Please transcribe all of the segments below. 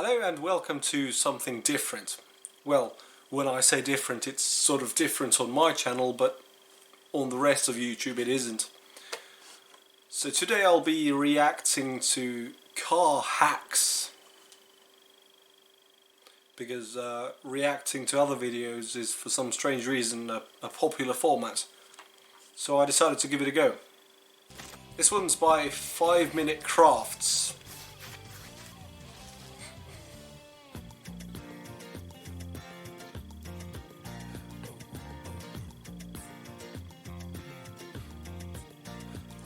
Hello and welcome to something different. Well, when I say different, it's sort of different on my channel, but on the rest of YouTube it isn't. So today I'll be reacting to car hacks. Because reacting to other videos is for some strange reason a popular format. So I decided to give it a go. This one's by 5 Minute Crafts.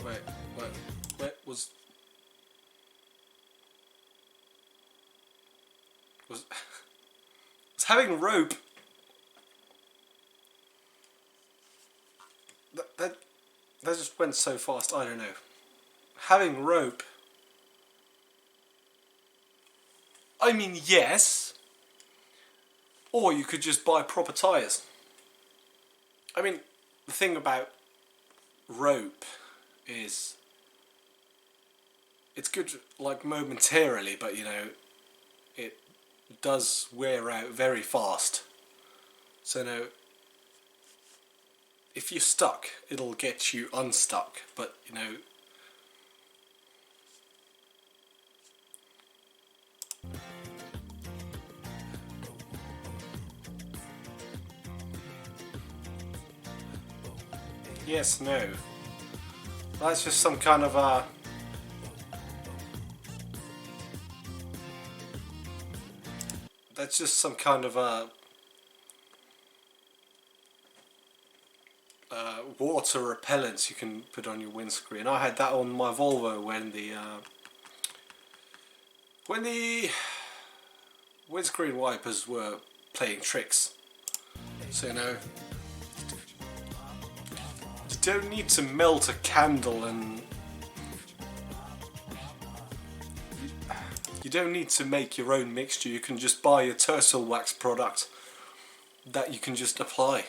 Wait, was having rope that just went so fast. I don't know. Having rope. I mean, yes. Or you could just buy proper tires. I mean, the thing about rope is it's good like momentarily, but you know it does wear out very fast. So no, if you're stuck it'll get you unstuck, but you know yes, no. That's just some kind of that's just some kind of water repellent you can put on your windscreen. I had that on my Volvo when the windscreen wipers were playing tricks. So you know, you don't need to melt a candle, and you don't need to make your own mixture. You can just buy a turtle wax product that you can just apply.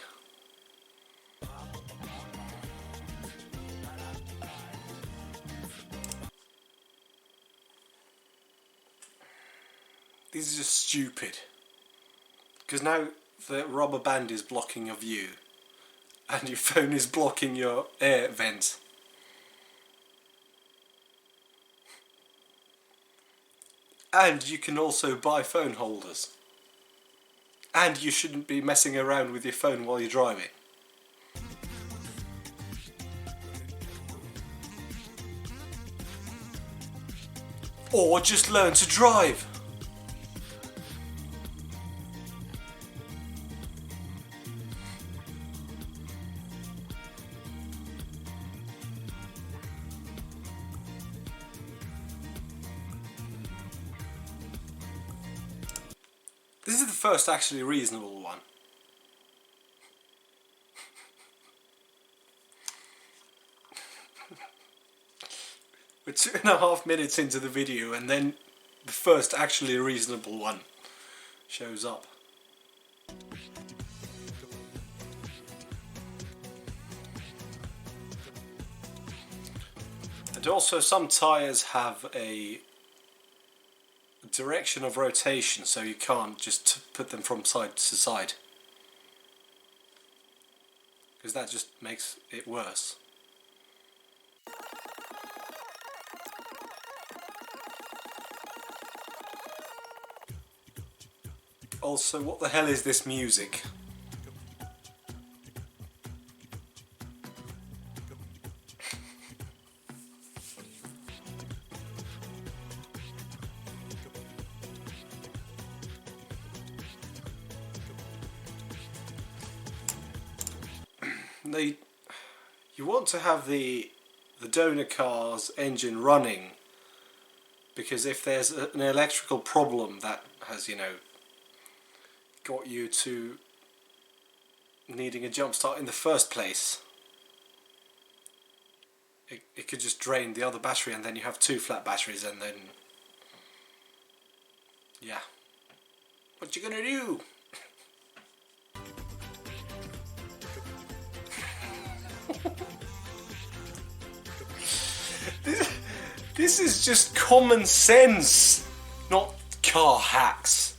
This is just stupid. Because now the rubber band is blocking your view and your phone is blocking your air vent. And you can also buy phone holders. And you shouldn't be messing around with your phone while you're driving. Or just learn to drive. This is the first actually reasonable one. We're 2.5 minutes into the video and then the first actually reasonable one shows up. And also some tyres have a direction of rotation, so you can't just put them from side to side, because that just makes it worse. Also, what the hell is this music? You want to have the donor car's engine running, because if there's an electrical problem that has, you know, got you to needing a jump start in the first place, it could just drain the other battery and then you have two flat batteries, and then yeah, what you gonna do? This is just common sense, not car hacks.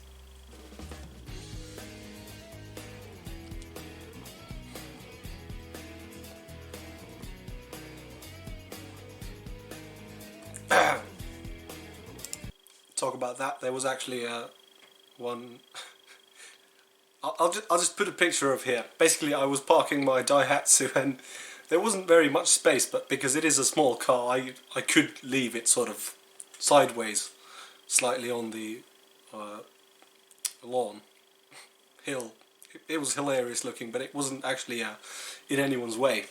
Talk about that. There was actually one. I'll just put a picture of here. Basically, I was parking my Daihatsu and there wasn't very much space, but because it is a small car, I could leave it sort of sideways, slightly on the lawn hill. It was hilarious looking, but it wasn't actually in anyone's way.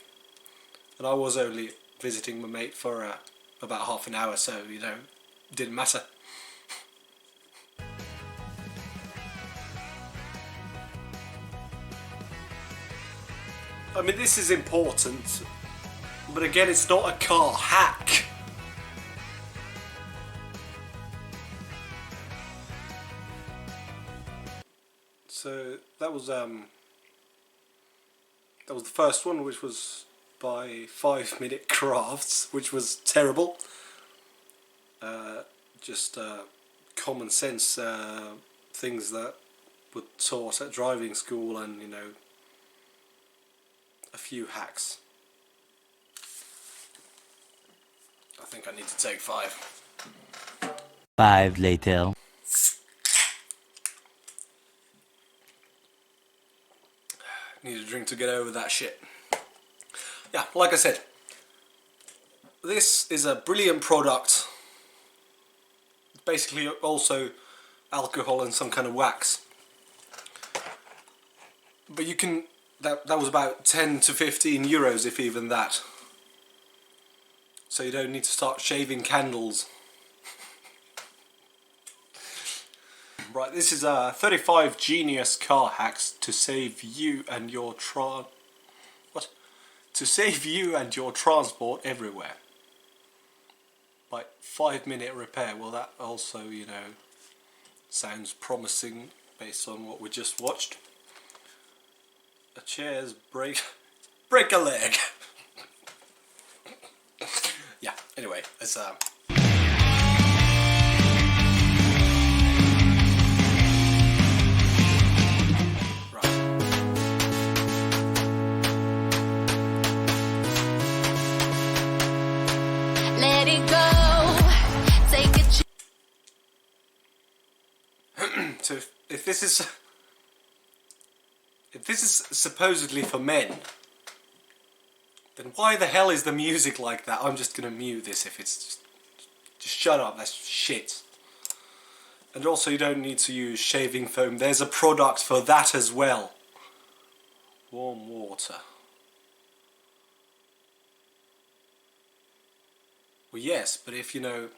And I was only visiting my mate for about half an hour, so you know, it didn't matter. I mean, this is important, but again, it's not a car hack. So that was the first one, which was by 5 Minute Crafts, which was terrible. Just common sense things that were taught at driving school, and you know, a few hacks. I think I need to take 5. 5 later. Need a drink to get over that shit. Yeah, like I said, this is a brilliant product. It's basically also alcohol and some kind of wax. But you can, that was about 10 to 15 euros, if even that. So you don't need to start shaving candles. Right, this is 35 genius car hacks to save you and your transport everywhere. Like 5-minute repair. Well, that also, you know, sounds promising based on what we just watched. A chair's break a leg. Yeah. Anyway, let's Let it go. Take a so if this is supposedly for men, then why the hell is the music like that? I'm just gonna mute this if it's just shut up. That's shit. And also, you don't need to use shaving foam. There's a product for that as well. Warm water. Well, yes, but if you know,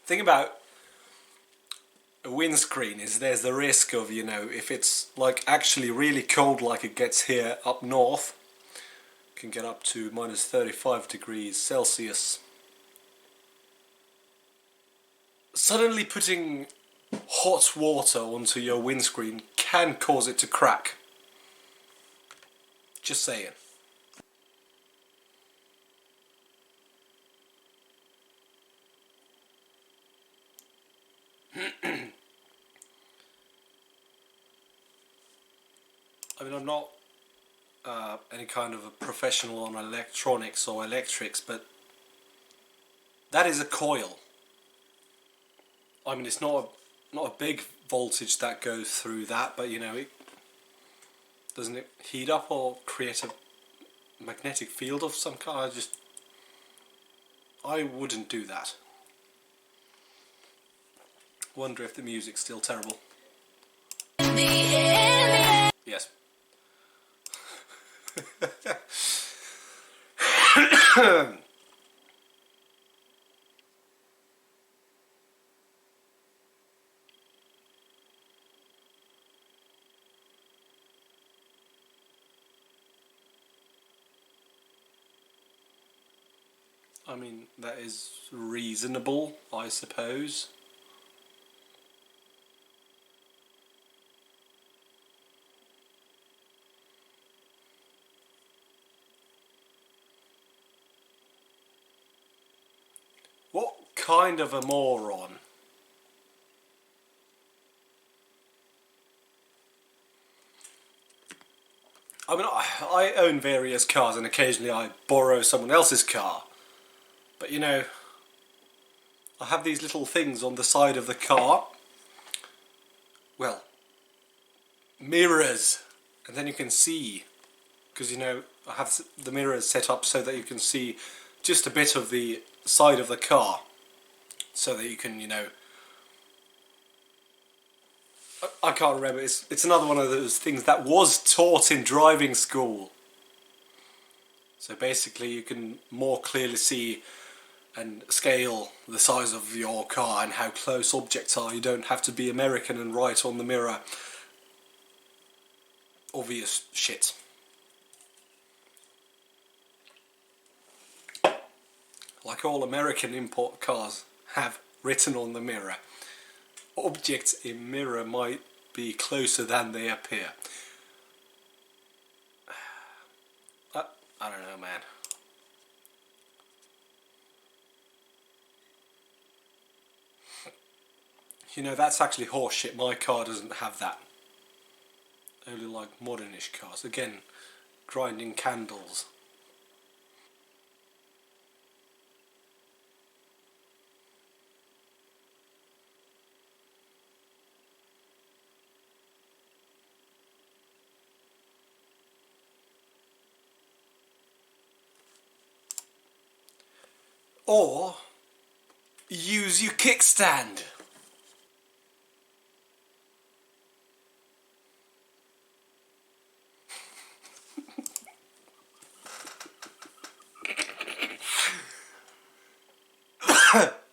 thing about a windscreen is there's the risk of, you know, if it's like actually really cold like it gets here up north, can get up to minus 35 degrees Celsius. Suddenly putting hot water onto your windscreen can cause it to crack. Just saying. I mean, I'm not any kind of a professional on electronics or electrics, but that is a coil. I mean, it's not a big voltage that goes through that, but you know, it doesn't it heat up or create a magnetic field of some kind? I wouldn't do that. Wonder if the music's still terrible. Yes. I mean, that is reasonable, I suppose. What kind of a moron. I mean, I own various cars and occasionally I borrow someone else's car. But you know, I have these little things on the side of the car. Well, mirrors. And then you can see, because you know, I have the mirrors set up so that you can see just a bit of the side of the car. So that you can, you know, I can't remember, it's another one of those things that was taught in driving school. So basically you can more clearly see and scale the size of your car and how close objects are. You don't have to be American and write on the mirror obvious shit. Like all American import cars have written on the mirror. Objects in mirror might be closer than they appear. I don't know, man. You know, that's actually horseshit. My car doesn't have that. Only like modernish cars. Again, grinding candles. Or use your kickstand.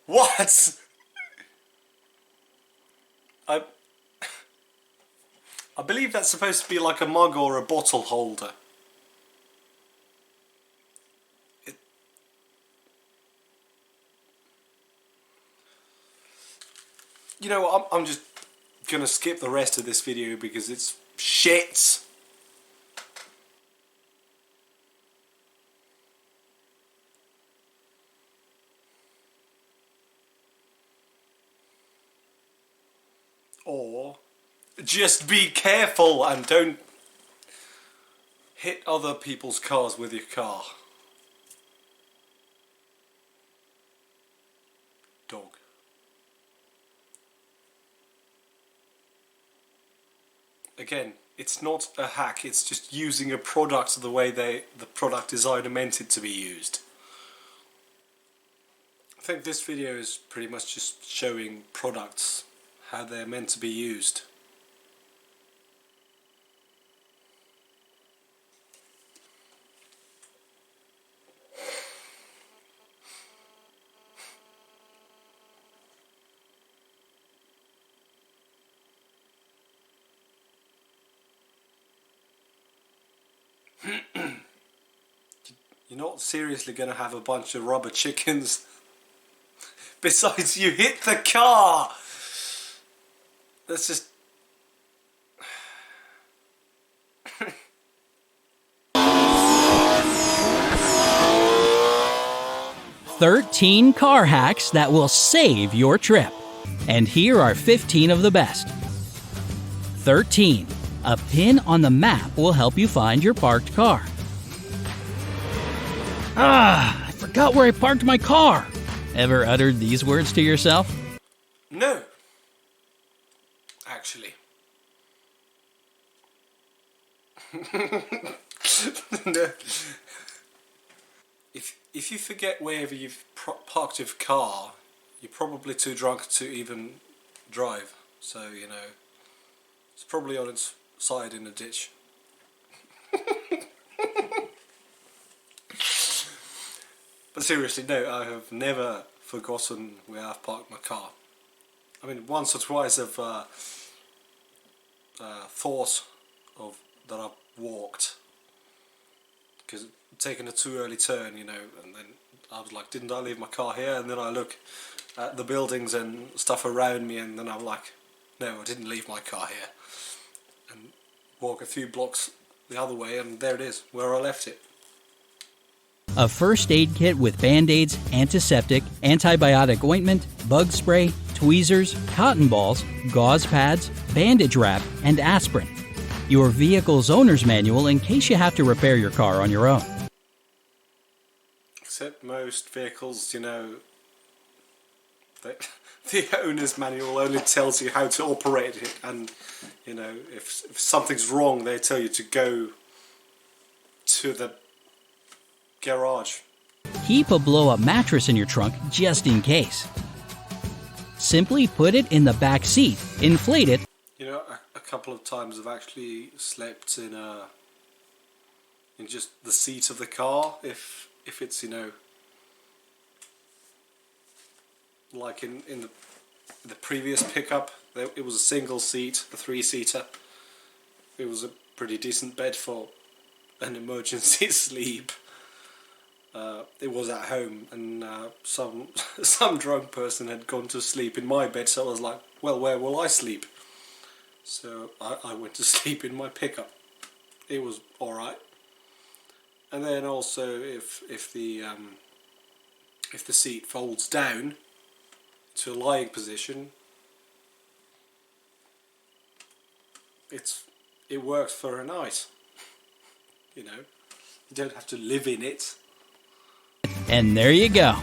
What? I believe that's supposed to be like a mug or a bottle holder. You know what, I'm just gonna skip the rest of this video because it's shit. Or just be careful and don't hit other people's cars with your car. Dog. Again, it's not a hack, it's just using a product the way the product designer meant it to be used. I think this video is pretty much just showing products, how they're meant to be used. You're not seriously going to have a bunch of rubber chickens. Besides, you hit the car! That's just... 13 car hacks that will save your trip. And here are 15 of the best. 13. A pin on the map will help you find your parked car. I forgot where I parked my car. Ever uttered these words to yourself? No. Actually. No. If you forget wherever you've parked your car, you're probably too drunk to even drive. So, you know, it's probably on its side in a ditch. But seriously, no, I have never forgotten where I've parked my car. I mean, once or twice I've thought of that I've walked, because taking a too early turn, you know, and then I was like, didn't I leave my car here? And then I look at the buildings and stuff around me, and then I'm like, no, I didn't leave my car here. And walk a few blocks the other way, and there it is, where I left it. A first aid kit with band-aids, antiseptic, antibiotic ointment, bug spray, tweezers, cotton balls, gauze pads, bandage wrap, and aspirin. Your vehicle's owner's manual in case you have to repair your car on your own. Except most vehicles, you know, the owner's manual only tells you how to operate it, and you know, if something's wrong, they tell you to go to the garage. Keep a blow-up mattress in your trunk just in case. Simply put it in the back seat, inflate it. You know, a couple of times I've actually slept in just the seat of the car, if it's, you know, like in the previous pickup, it was a single seat, a 3-seater. It was a pretty decent bed for an emergency sleep. It was at home, and some drunk person had gone to sleep in my bed, so I was like, well, where will I sleep? So I went to sleep in my pickup. It was alright. And then also, if the seat folds down to a lying position, it works for a night. You know, you don't have to live in it. And there you go.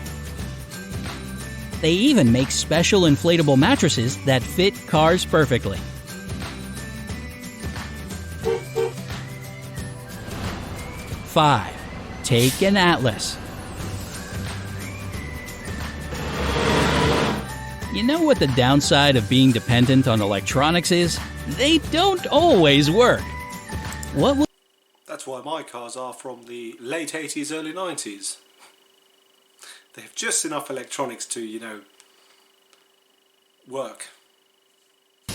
They even make special inflatable mattresses that fit cars perfectly. Five, take an Atlas. You know what the downside of being dependent on electronics is? They don't always work. That's why my cars are from the late 80s, early 90s. They have just enough electronics to, you know, work.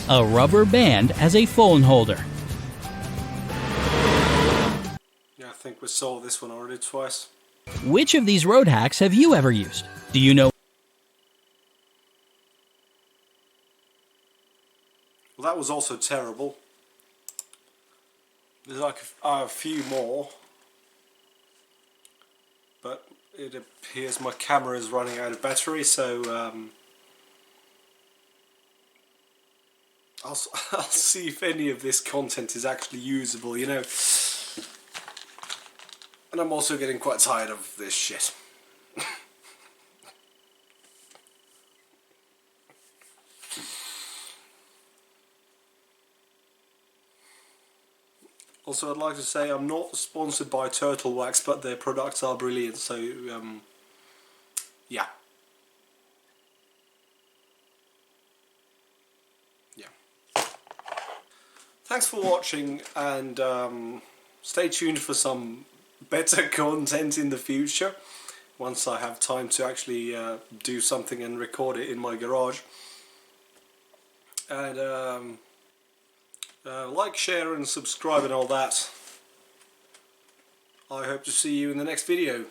A rubber band as a phone holder. Yeah, I think we saw this one already twice. Which of these road hacks have you ever used? Do you know? Well, that was also terrible. There's like a few more, but it appears my camera is running out of battery, so I'll see if any of this content is actually usable, you know. And I'm also getting quite tired of this shit. Also, I'd like to say I'm not sponsored by Turtle Wax, but their products are brilliant, so yeah. Thanks for watching, and stay tuned for some better content in the future, once I have time to actually do something and record it in my garage. And like, share and subscribe and all that. I hope to see you in the next video.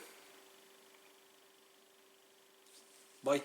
Bye.